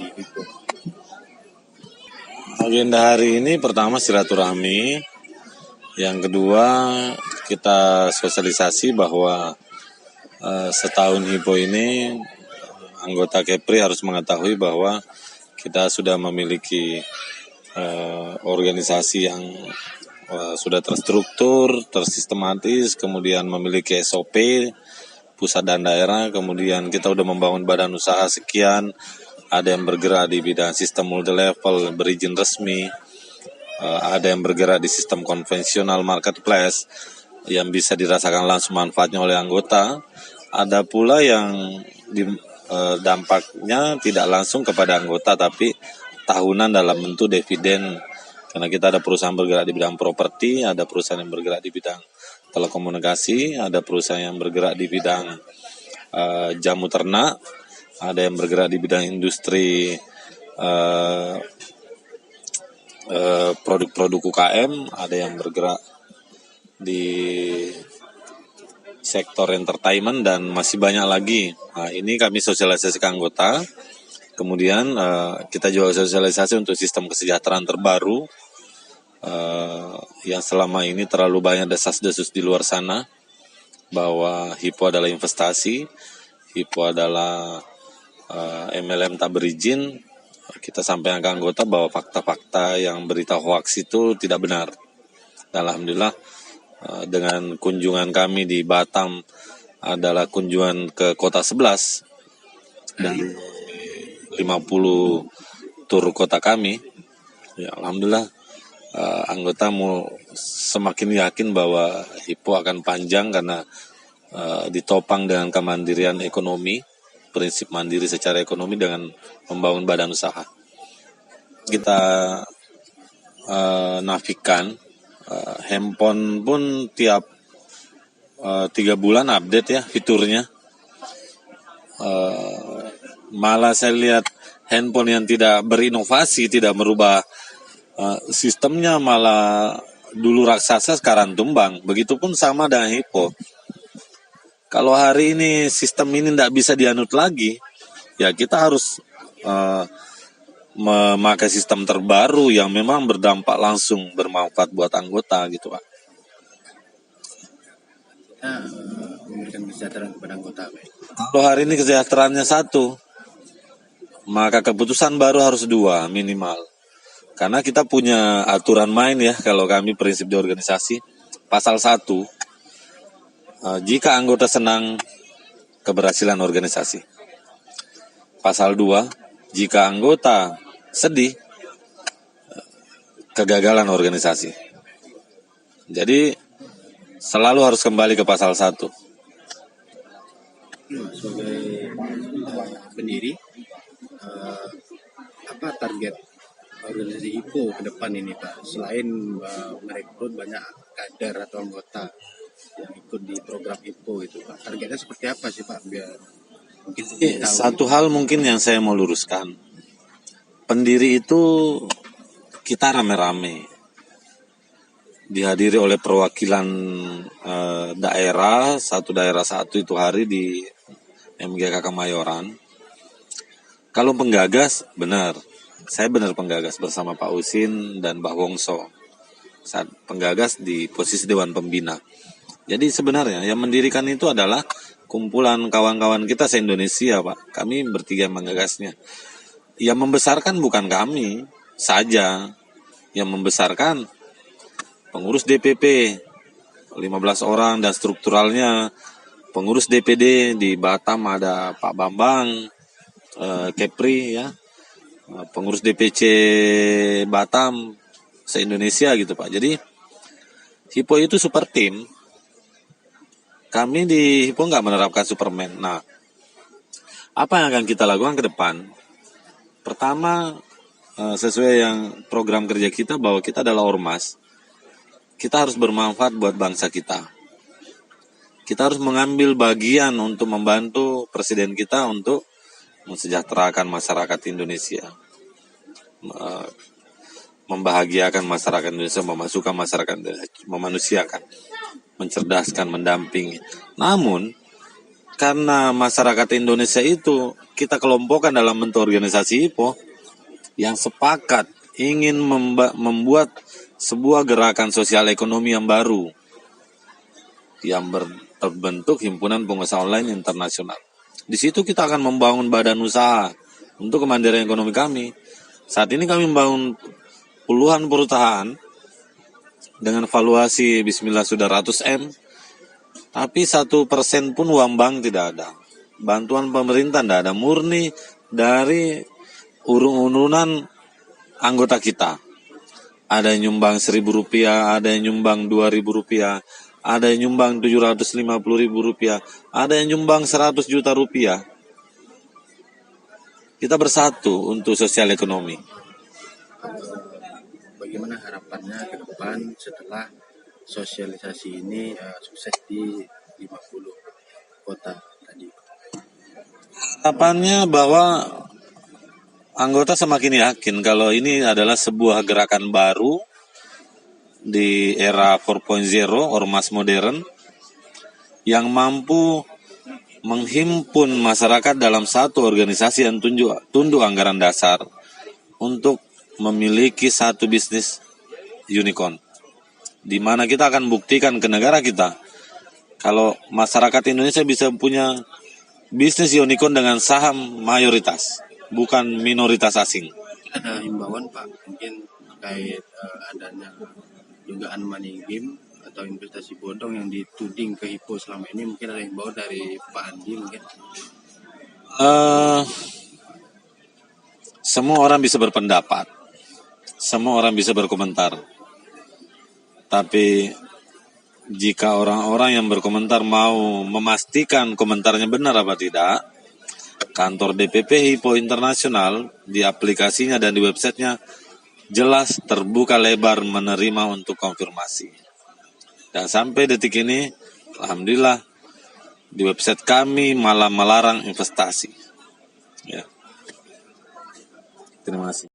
di HIPO? Agenda hari ini pertama silaturahmi, yang kedua kita sosialisasi bahwa setahun HIPO ini anggota Kepri harus mengetahui bahwa kita sudah memiliki organisasi yang sudah terstruktur, tersistematis, kemudian memiliki SOP pusat dan daerah, kemudian kita sudah membangun badan usaha sekian, ada yang bergerak di bidang sistem multi level berizin resmi, ada yang bergerak di sistem konvensional marketplace yang bisa dirasakan langsung manfaatnya oleh anggota, ada pula yang dampaknya tidak langsung kepada anggota tapi tahunan dalam bentuk dividen, karena kita ada perusahaan bergerak di bidang properti, ada perusahaan yang bergerak di bidang telekomunikasi, ada perusahaan yang bergerak di bidang jamu ternak, ada yang bergerak di bidang industri produk-produk UKM, ada yang bergerak di sektor entertainment, dan masih banyak lagi. Nah, ini kami sosialisasi ke anggota. Kemudian kita juga sosialisasi untuk sistem kesejahteraan terbaru yang selama ini terlalu banyak desas-desus di luar sana bahwa HIPO adalah investasi, HIPO adalah MLM tak berizin. Kita sampaikan ke anggota bahwa fakta-fakta yang berita hoax itu tidak benar. Dan alhamdulillah dengan kunjungan kami di Batam adalah kunjungan ke kota 11 dari 50 tur kota kami. Ya, alhamdulillah anggota semakin yakin bahwa HIPO akan panjang karena ditopang dengan kemandirian ekonomi, prinsip mandiri secara ekonomi dengan membangun badan usaha. Kita nafikan handphone pun tiap 3 bulan update ya fiturnya. Malah saya lihat handphone yang tidak berinovasi, tidak merubah sistemnya, malah dulu raksasa sekarang tumbang. Begitupun sama dengan HIPO. Kalau hari ini sistem ini tidak bisa dianut lagi, ya kita harus memakai sistem terbaru yang memang berdampak langsung, bermanfaat buat anggota gitu Pak. Kita memberikan kesejahteraan kepada anggota, Pak. Kalau hari ini kesejahteraannya 1, maka keputusan baru harus 2 minimal. Karena kita punya aturan main ya, kalau kami prinsip di organisasi, pasal 1, jika anggota senang, keberhasilan organisasi. Pasal 2, jika anggota sedih, kegagalan organisasi. Jadi selalu harus kembali ke pasal 1. Sebagai pendiri, apa target organisasi HIPO ke depan ini Pak? Selain merekrut banyak kader atau anggota yang ikut di program HIPO itu Pak, targetnya seperti apa sih Pak? Biar mungkin satu hal mungkin yang saya mau luruskan, pendiri itu kita rame-rame, dihadiri oleh perwakilan daerah, satu daerah satu itu hari di MGK Kemayoran. Kalau penggagas, benar, saya benar penggagas bersama Pak Usin dan Mbah Wongso. Saat penggagas di posisi Dewan Pembina. Jadi sebenarnya yang mendirikan itu adalah kumpulan kawan-kawan kita se-Indonesia Pak. Kami bertiga yang menggagasnya. Yang membesarkan bukan kami saja. Yang membesarkan pengurus DPP 15 orang dan strukturalnya. Pengurus DPD di Batam ada Pak Bambang, Kepri ya. Pengurus DPC Batam se-Indonesia gitu Pak. Jadi HIPO itu super tim. Kami di HIPO nggak menerapkan Superman. Nah, apa yang akan kita lakukan ke depan? Pertama, sesuai yang program kerja kita bahwa kita adalah ormas. Kita harus bermanfaat buat bangsa kita. Kita harus mengambil bagian untuk membantu presiden kita untuk mensejahterakan masyarakat Indonesia. Membahagiakan masyarakat Indonesia, memasukkan masyarakat Indonesia, memanusiakan, mencerdaskan, mendampingi. Namun, karena masyarakat Indonesia itu kita kelompokkan dalam bentuk organisasi IPO yang sepakat ingin membuat sebuah gerakan sosial ekonomi yang baru yang terbentuk Himpunan Pengusaha Online Internasional. Di situ kita akan membangun badan usaha untuk kemandirian ekonomi kami. Saat ini kami membangun puluhan perusahaan dengan valuasi bismillah sudah ratus M, tapi 1% pun uang bank tidak ada. Bantuan pemerintah tidak ada, murni dari urun-urunan anggota kita. Ada yang nyumbang Rp1.000, ada yang nyumbang Rp2.000, ada yang nyumbang Rp750.000, ada yang nyumbang Rp100 juta. Kita bersatu untuk sosial ekonomi. Bagaimana harapannya ke depan setelah sosialisasi ini sukses di 50 kota tadi? Harapannya bahwa anggota semakin yakin kalau ini adalah sebuah gerakan baru di era 4.0 ormas modern yang mampu menghimpun masyarakat dalam satu organisasi yang tunduk anggaran dasar untuk memiliki satu bisnis unicorn, di mana kita akan buktikan ke negara kita kalau masyarakat Indonesia bisa punya bisnis unicorn dengan saham mayoritas, bukan minoritas asing. Ada himbauan Pak, mungkin terkait adanya dugaan money game atau investasi bodong yang dituding ke HIPO selama ini, mungkin ada himbauan dari Pak Andi mungkin? Semua orang bisa berpendapat, semua orang bisa berkomentar, tapi jika orang-orang yang berkomentar mau memastikan komentarnya benar apa tidak, kantor DPP HIPO Internasional di aplikasinya dan di websitenya jelas terbuka lebar menerima untuk konfirmasi. Dan sampai detik ini, alhamdulillah, di website kami malah melarang investasi. Ya. Terima kasih.